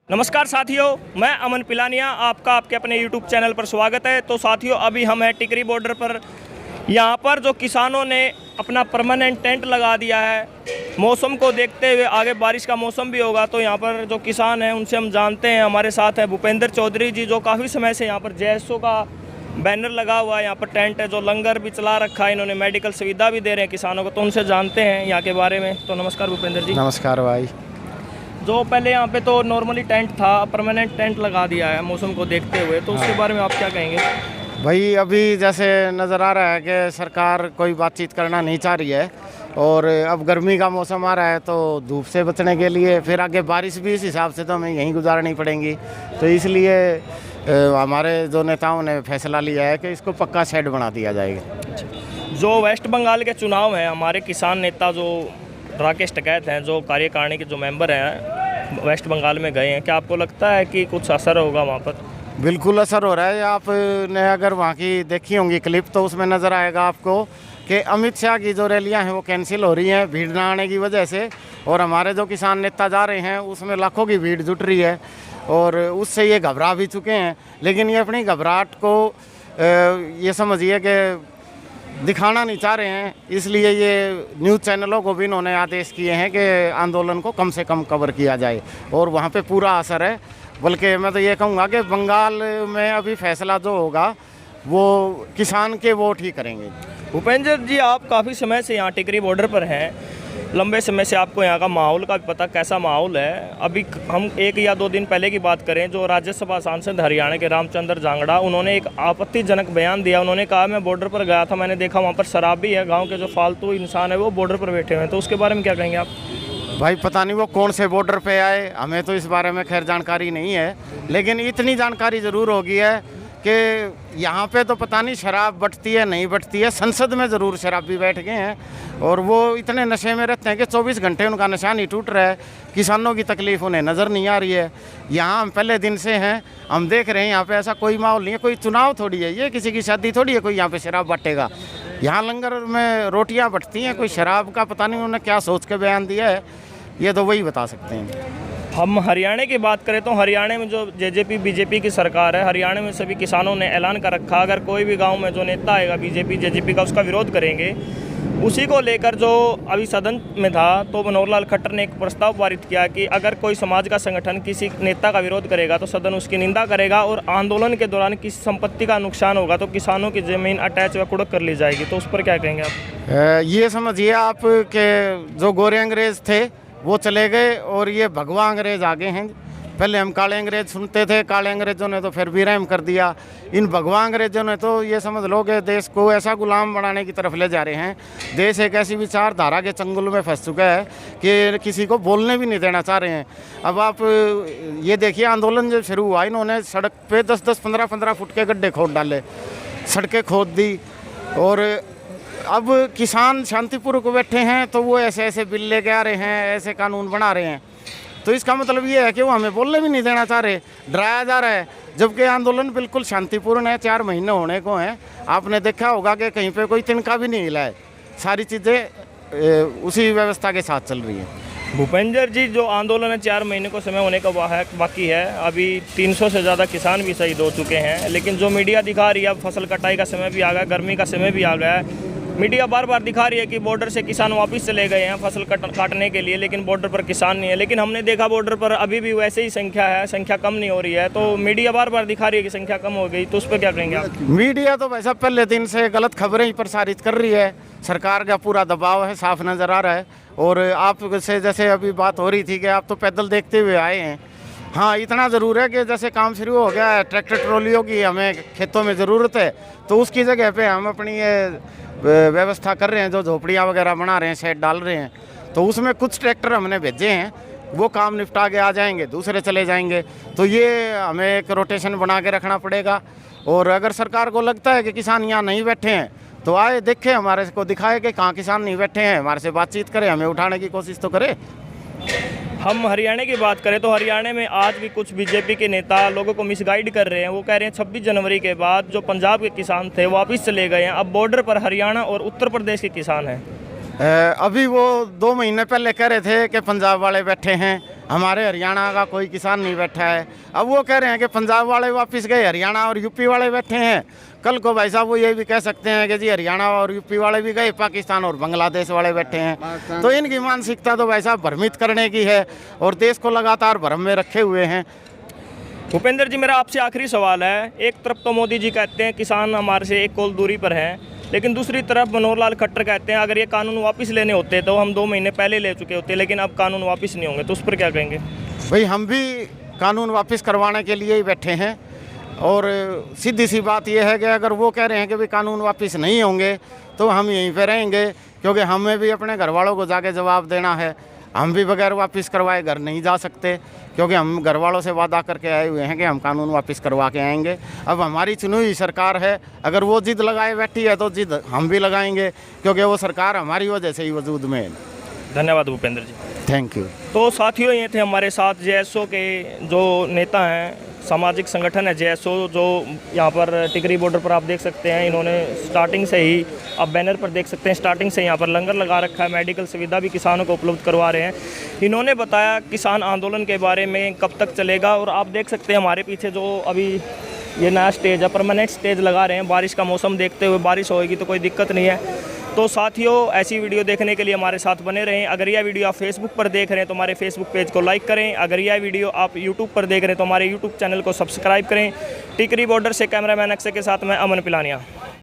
नमस्कार साथियों, मैं अमन पिलानिया, आपका आपके अपने YouTube चैनल पर स्वागत है। तो साथियों, अभी हम हैं टिकरी बॉर्डर पर। यहाँ पर जो किसानों ने अपना परमानेंट टेंट लगा दिया है, मौसम को देखते हुए, आगे बारिश का मौसम भी होगा, तो यहाँ पर जो किसान हैं उनसे हम जानते हैं। हमारे साथ है भूपेंद्र चौधरी जी, जो काफ़ी समय से यहाँ पर JSO का बैनर लगा हुआ है, यहाँ पर टेंट है, जो लंगर भी चला रखा है, इन्होंने मेडिकल सुविधा भी दे रहे हैं किसानों को, तो उनसे जानते हैं यहाँ के बारे में। तो नमस्कार भूपेंद्र जी। नमस्कार भाई। जो पहले यहाँ पे तो नॉर्मली टेंट था, परमानेंट टेंट लगा दिया है मौसम को देखते हुए, तो उसके बारे में आप क्या कहेंगे? भाई अभी जैसे नज़र आ रहा है कि सरकार कोई बातचीत करना नहीं चाह रही है, और अब गर्मी का मौसम आ रहा है तो धूप से बचने के लिए, फिर आगे बारिश भी इस हिसाब से तो हमें यहीं गुजारनी पड़ेंगी, तो इसलिए हमारे जो नेताओं ने फैसला लिया है कि इसको पक्का शेड बना दिया जाएगा। जो वेस्ट बंगाल के चुनाव हैं, हमारे किसान नेता जो राकेश टिकैत हैं, जो कार्यकारिणी के जो मेंबर हैं, वेस्ट बंगाल में गए हैं, क्या आपको लगता है कि कुछ असर होगा वहाँ पर? बिल्कुल असर हो रहा है। आपने अगर वहाँ की देखी होंगी क्लिप तो उसमें नज़र आएगा आपको कि अमित शाह की जो रैलियाँ हैं वो कैंसिल हो रही हैं भीड़ न आने की वजह से, और हमारे जो किसान नेता जा रहे हैं उसमें लाखों की भीड़ जुट रही है, और उससे ये घबरा भी चुके हैं। लेकिन ये अपनी घबराहट को ये समझिए कि दिखाना नहीं चाह रहे हैं, इसलिए ये न्यूज़ चैनलों को भी इन्होंने आदेश किए हैं कि आंदोलन को कम से कम कवर किया जाए, और वहाँ पे पूरा असर है। बल्कि मैं तो ये कहूँगा कि बंगाल में अभी फैसला जो होगा वो किसान के वोट ही करेंगे। भूपेंद्र जी, आप काफ़ी समय से यहाँ टिकरी बॉर्डर पर हैं, लंबे समय से आपको यहाँ का माहौल का भी पता कैसा माहौल है। अभी हम 1 या 2 दिन पहले की बात करें, जो राज्यसभा सांसद हरियाणा के रामचंद्र जांगड़ा, उन्होंने एक आपत्तिजनक बयान दिया। उन्होंने कहा, मैं बॉर्डर पर गया था, मैंने देखा वहाँ पर शराब भी है, गाँव के जो फालतू इंसान है वो बॉर्डर पर बैठे हुए हैं, तो उसके बारे में क्या कहेंगे आप? भाई पता नहीं वो कौन से बॉर्डर पे आए, हमें तो इस बारे में खैर जानकारी नहीं है, लेकिन इतनी जानकारी ज़रूर होगी है कि यहाँ पे तो पता नहीं शराब बटती है नहीं बटती है, संसद में ज़रूर शराबी बैठ गए हैं, और वो इतने नशे में रहते हैं कि 24 घंटे उनका नशा नहीं टूट रहा है। किसानों की तकलीफ़ उन्हें नज़र नहीं आ रही है। यहाँ हम पहले दिन से हैं, हम देख रहे हैं यहाँ पे ऐसा कोई माहौल नहीं है, कोई चुनाव थोड़ी है, ये किसी की शादी थोड़ी है कोई यहाँ पे शराब बांटेगा। यहाँ लंगर में रोटियाँ बटती हैं, कोई शराब का पता नहीं उन्होंने क्या सोच के बयान दिया है, ये तो वही बता सकते हैं। हम हरियाणा की बात करें तो हरियाणा में जो JJP BJP की सरकार है, हरियाणा में सभी किसानों ने ऐलान कर रखा, अगर कोई भी गांव में जो नेता आएगा BJP JJP का, उसका विरोध करेंगे। उसी को लेकर जो अभी सदन में था, तो मनोहर लाल खट्टर ने एक प्रस्ताव पारित किया कि अगर कोई समाज का संगठन किसी नेता का विरोध करेगा तो सदन उसकी निंदा करेगा, और आंदोलन के दौरान किसी संपत्ति का नुकसान होगा तो किसानों की ज़मीन अटैच व कुड़क कर ली जाएगी। तो उस पर क्या कहेंगे आप? ये समझिए आप कि जो गोरे अंग्रेज़ थे वो चले गए और ये भगवा अंग्रेज आ गए हैं। पहले हम काले अंग्रेज सुनते थे, काले अंग्रेजों ने तो फिर भी रहम कर दिया। इन भगवा अंग्रेजों ने तो ये समझ लो कि देश को ऐसा गुलाम बनाने की तरफ ले जा रहे हैं। देश एक ऐसी विचारधारा के चंगुल में फंस चुका है कि किसी को बोलने भी नहीं देना चाह रहे हैं। अब आप ये देखिए, आंदोलन जब शुरू हुआ, इन्होंने सड़क पे 10-10, 15-15 फुट के गड्ढे खोद डाले, सड़कें खोद दी, और अब किसान शांतिपूर्वक बैठे हैं तो वो ऐसे ऐसे बिल लेके आ रहे हैं, ऐसे कानून बना रहे हैं। तो इसका मतलब ये है कि वो हमें बोलने भी नहीं देना चाह रहे, डराया जा रहा है, जबकि आंदोलन बिल्कुल शांतिपूर्ण है। 4 महीने होने को हैं, आपने देखा होगा कि कहीं पे कोई तिनका भी नहीं हिला है, सारी चीज़ें उसी व्यवस्था के साथ चल रही है। भूपेंद्र जी, जो आंदोलन है 4 महीने को समय होने का बाकी है, अभी 300 से ज़्यादा किसान भी शहीद हो चुके हैं, लेकिन जो मीडिया दिखा रही है, अब फसल कटाई का समय भी आ गया, गर्मी का समय भी आ गया है, मीडिया बार बार दिखा रही है कि बॉर्डर से किसान वापस चले गए हैं फसल काटने के लिए, लेकिन बॉर्डर पर किसान नहीं है। लेकिन हमने देखा बॉर्डर पर अभी भी वैसे ही संख्या है, संख्या कम नहीं हो रही है, तो मीडिया बार बार दिखा रही है कि संख्या कम हो गई, तो उस पर क्या कहेंगे आप? मीडिया तो वैसा पहले दिन से गलत खबरें ही प्रसारित कर रही है, सरकार का पूरा दबाव है, साफ नज़र आ रहा है। और आप से जैसे अभी बात हो रही थी कि आप तो पैदल देखते हुए आए हैं, हाँ इतना ज़रूर है कि जैसे काम शुरू हो गया है, ट्रैक्टर ट्रॉलियों की हमें खेतों में ज़रूरत है, तो उसकी जगह पे हम अपनी ये व्यवस्था कर रहे हैं, जो झोपड़ियाँ वगैरह बना रहे हैं, शेड डाल रहे हैं, तो उसमें कुछ ट्रैक्टर हमने भेजे हैं, वो काम निपटा के आ जाएंगे, दूसरे चले जाएंगे। तो ये हमें एक रोटेशन बना के रखना पड़ेगा। और अगर सरकार को लगता है कि किसान यहाँ नहीं बैठे हैं तो आए देखें, हमारे को दिखाए कि कहाँ किसान नहीं बैठे हैं, हमारे से बातचीत करें, हमें उठाने की कोशिश तो करें। हम हरियाणा की बात करें तो हरियाणा में आज भी कुछ बीजेपी के नेता लोगों को मिसगाइड कर रहे हैं। वो कह रहे हैं 26 जनवरी के बाद जो पंजाब के किसान थे वापस चले गए हैं, अब बॉर्डर पर हरियाणा और उत्तर प्रदेश के किसान हैं। अभी वो 2 महीने पहले कह रहे थे कि पंजाब वाले बैठे हैं, हमारे हरियाणा का कोई किसान नहीं बैठा है। अब वो कह रहे हैं कि पंजाब वाले वापस गए, हरियाणा और यूपी वाले बैठे हैं। कल को भाई साहब वो ये भी कह सकते हैं कि जी हरियाणा और यूपी वाले भी गए, पाकिस्तान और बांग्लादेश वाले बैठे हैं। तो इनकी मानसिकता तो भाई साहब भ्रमित करने की है और देश को लगातार भ्रम में रखे हुए हैं। भूपेंद्र जी, मेरा आपसे आखिरी सवाल है। एक तरफ तो मोदी जी कहते हैं किसान हमारे से एक कॉल दूरी पर हैं, लेकिन दूसरी तरफ मनोहर लाल खट्टर कहते हैं अगर ये कानून वापस लेने होते तो हम 2 महीने पहले ले चुके होते, लेकिन अब कानून वापस नहीं होंगे, तो उस पर क्या कहेंगे? भाई हम भी कानून वापस करवाने के लिए ही बैठे हैं और सीधी सी बात यह है कि अगर वो कह रहे हैं कि भाई कानून वापस नहीं होंगे तो हम यहीं पे रहेंगे, क्योंकि हमें भी अपने घर वालों को जाके जवाब देना है। हम भी बगैर वापस करवाए घर नहीं जा सकते, क्योंकि हम घर वालों से वादा करके आए हुए हैं कि हम कानून वापस करवा के आएंगे। अब हमारी चुनी हुई सरकार है, अगर वो जिद लगाए बैठी है तो जिद हम भी लगाएंगे, क्योंकि वो सरकार हमारी वजह से ही वजूद में है। धन्यवाद भूपेंद्र जी। Thank you. तो साथियों, ये थे हमारे साथ जेएसओ के जो नेता हैं, सामाजिक संगठन है जेएसओ, जो यहाँ पर टिकरी बॉर्डर पर आप देख सकते हैं। इन्होंने स्टार्टिंग से ही, आप बैनर पर देख सकते हैं, स्टार्टिंग से यहाँ पर लंगर लगा रखा है, मेडिकल सुविधा भी किसानों को उपलब्ध करवा रहे हैं। इन्होंने बताया किसान आंदोलन के बारे में कब तक चलेगा, और आप देख सकते हैं हमारे पीछे जो अभी ये नया स्टेज है, परमानेंट स्टेज लगा रहे हैं। बारिश का मौसम देखते हुए, बारिश होएगी तो कोई दिक्कत नहीं है। तो साथियों, ऐसी वीडियो देखने के लिए हमारे साथ बने रहें। अगर यह वीडियो आप फेसबुक पर देख रहे हैं तो हमारे फेसबुक पेज को लाइक करें। अगर यह वीडियो आप यूट्यूब पर देख रहे हैं तो हमारे यूट्यूब चैनल को सब्सक्राइब करें। टिकरी बॉर्डर से कैमरामैन अक्षय के साथ मैं अमन पिलानिया।